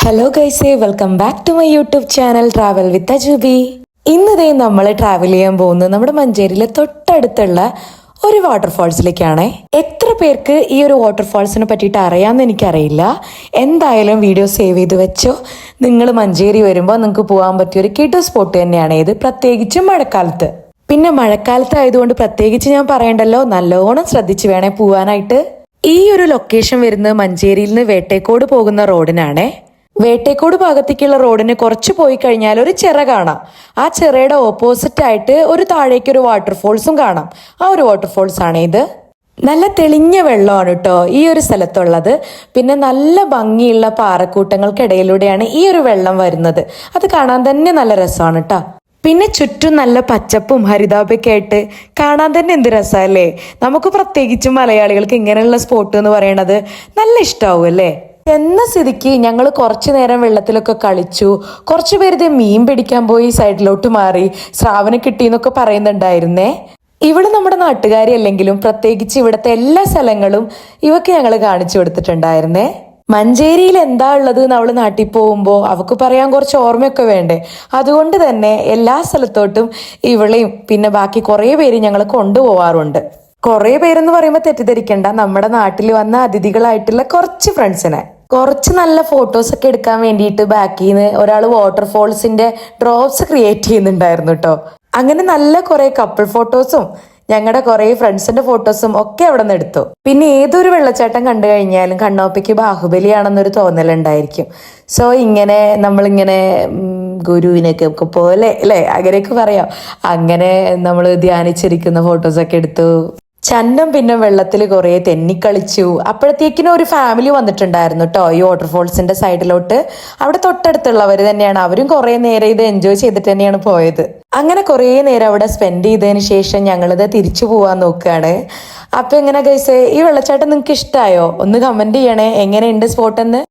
Hello ഗൈസേ, welcome back to my YouTube channel travel with Ajubi. ഇന്നതേ നമ്മൾ ട്രാവൽ ചെയ്യാൻ പോകുന്നത് നമ്മുടെ മഞ്ചേരിയിലെ തൊട്ടടുത്തുള്ള ഒരു വാട്ടർഫാൾസിലേക്കാണ്. എത്ര പേർക്ക് ഈ ഒരു വാട്ടർഫാൾസിനെ പറ്റിയിട്ട് അറിയാമെന്ന് എനിക്കറിയില്ല. എന്തായാലും വീഡിയോ സേവ് ചെയ്ത് വെച്ചോ. നിങ്ങൾ മഞ്ചേരി വരുമ്പോൾ നിങ്ങൾക്ക് പോകാൻ പറ്റിയ ഒരു കിടു സ്പോട്ട് തന്നെയാണ് ഇത്, പ്രത്യേകിച്ചും മഴക്കാലത്ത്. പിന്നെ മഴക്കാലത്ത് ആയതുകൊണ്ട് പ്രത്യേകിച്ച് ഞാൻ പറയണ്ടല്ലോ, നല്ലോണം ശ്രദ്ധിച്ച് വേണേ പോവാനായിട്ട്. ഈ ഒരു ലൊക്കേഷൻ വരുന്നത് മഞ്ചേരിയിൽ നിന്ന് വേട്ടേക്കോട് പോകുന്ന റോഡിനാണേ. വേട്ടേക്കോട് ഭാഗത്തേക്കുള്ള റോഡിന് കുറച്ച് പോയി കഴിഞ്ഞാൽ ഒരു ചിറ കാണാം. ആ ചിറയുടെ ഓപ്പോസിറ്റ് ആയിട്ട് ഒരു താഴേക്ക് ഒരു വാട്ടർഫോൾസും കാണാം. ആ ഒരു വാട്ടർഫോൾസ് ആണ് ഇത്. നല്ല തെളിഞ്ഞ വെള്ളമാണ് കേട്ടോ ഈ ഒരു സ്ഥലത്തുള്ളത്. പിന്നെ നല്ല ഭംഗിയുള്ള പാറക്കൂട്ടങ്ങൾക്കിടയിലൂടെയാണ് ഈ ഒരു വെള്ളം വരുന്നത്. അത് കാണാൻ തന്നെ നല്ല രസമാണ് കേട്ടോ. പിന്നെ ചുറ്റും നല്ല പച്ചപ്പും ഹരിതാപയൊക്കെ ആയിട്ട് കാണാൻ തന്നെ എന്ത് രസമല്ലേ. നമുക്ക് പ്രത്യേകിച്ചും മലയാളികൾക്ക് ഇങ്ങനെയുള്ള സ്പോട്ട് എന്ന് പറയണത് നല്ല ഇഷ്ടാവും അല്ലേ. എന്ന സ്ഥിതിക്ക് ഞങ്ങൾ കുറച്ചു നേരം വെള്ളത്തിലൊക്കെ കളിച്ചു. കുറച്ചു പേര് മീൻ പിടിക്കാൻ പോയി സൈഡിലോട്ട് മാറി. സ്രാവിനെ കിട്ടിയെന്നൊക്കെ പറയുന്നുണ്ടായിരുന്നേ. ഇവിടെ നമ്മുടെ നാട്ടുകാരി അല്ലെങ്കിലും പ്രത്യേകിച്ച് ഇവിടുത്തെ എല്ലാ സ്ഥലങ്ങളും ഇവക്ക് ഞങ്ങൾ കാണിച്ചു കൊടുത്തിട്ടുണ്ടായിരുന്നേ. മഞ്ചേരിയിൽ എന്താ ഉള്ളത് എന്ന് അവള് നാട്ടിൽ പോകുമ്പോൾ അവക്ക് പറയാൻ കുറച്ച് ഓർമ്മയൊക്കെ വേണ്ടേ. അതുകൊണ്ട് തന്നെ എല്ലാ സ്ഥലത്തോട്ടും ഇവളെയും പിന്നെ ബാക്കി കുറേ പേര് ഞങ്ങൾ കൊണ്ടുപോവാറുണ്ട്. കുറേ പേരെന്ന് പറയുമ്പോൾ തെറ്റിദ്ധരിക്കണ്ട, നമ്മുടെ നാട്ടിൽ വന്ന അതിഥികളായിട്ടുള്ള കുറച്ച് ഫ്രണ്ട്സിനെ. കുറച്ച് നല്ല ഫോട്ടോസ് ഒക്കെ എടുക്കാൻ വേണ്ടിയിട്ട് ബാക്കിൽ നിന്ന് ഒരാൾ വാട്ടർഫോൾസിന്റെ ഡ്രോപ്സ് ക്രിയേറ്റ് ചെയ്യുന്നുണ്ടായിരുന്നു കേട്ടോ. അങ്ങനെ നല്ല കുറെ കപ്പിൾ ഫോട്ടോസും ഞങ്ങളുടെ കുറെ ഫ്രണ്ട്സിന്റെ ഫോട്ടോസും ഒക്കെ അവിടെ നിന്ന് എടുത്തു. പിന്നെ ഏതൊരു വെള്ളച്ചാട്ടം കണ്ടു കഴിഞ്ഞാലും കണ്ണോപ്പയ്ക്ക് ബാഹുബലിയാണെന്നൊരു തോന്നലുണ്ടായിരിക്കും. സോ ഇങ്ങനെ നമ്മളിങ്ങനെ ഗുരുവിനൊക്കെ ഒക്കെ പോലെ അല്ലെ, അങ്ങനെയൊക്കെ പറയാം. അങ്ങനെ നമ്മൾ ധ്യാനിച്ചിരിക്കുന്ന ഫോട്ടോസൊക്കെ എടുത്തു. ചന്നം പിന്നെ വെള്ളത്തിൽ കുറെ തെന്നിക്കളിച്ചു. അപ്പോഴത്തേക്കിനും ഒരു ഫാമിലി വന്നിട്ടുണ്ടായിരുന്നു കേട്ടോ ഈ വാട്ടർഫോൾസിന്റെ സൈഡിലോട്ട്. അവിടെ തൊട്ടടുത്തുള്ളവർ തന്നെയാണ്. അവരും കുറെ നേരം ഇത് എൻജോയ് ചെയ്തിട്ട് തന്നെയാണ് പോയത്. അങ്ങനെ കുറെ നേരം അവിടെ സ്പെൻഡ് ചെയ്തതിന് ശേഷം ഞങ്ങളിത് തിരിച്ചു പോവാൻ നോക്കുകയാണ്. അപ്പൊ എങ്ങനെ ഗൈസ്, ഈ വെള്ളച്ചാട്ടം നിങ്ങൾക്ക് ഇഷ്ടമായോ? ഒന്ന് കമന്റ് ചെയ്യണേ, എങ്ങനെയുണ്ട് സ്പോട്ടെന്ന്.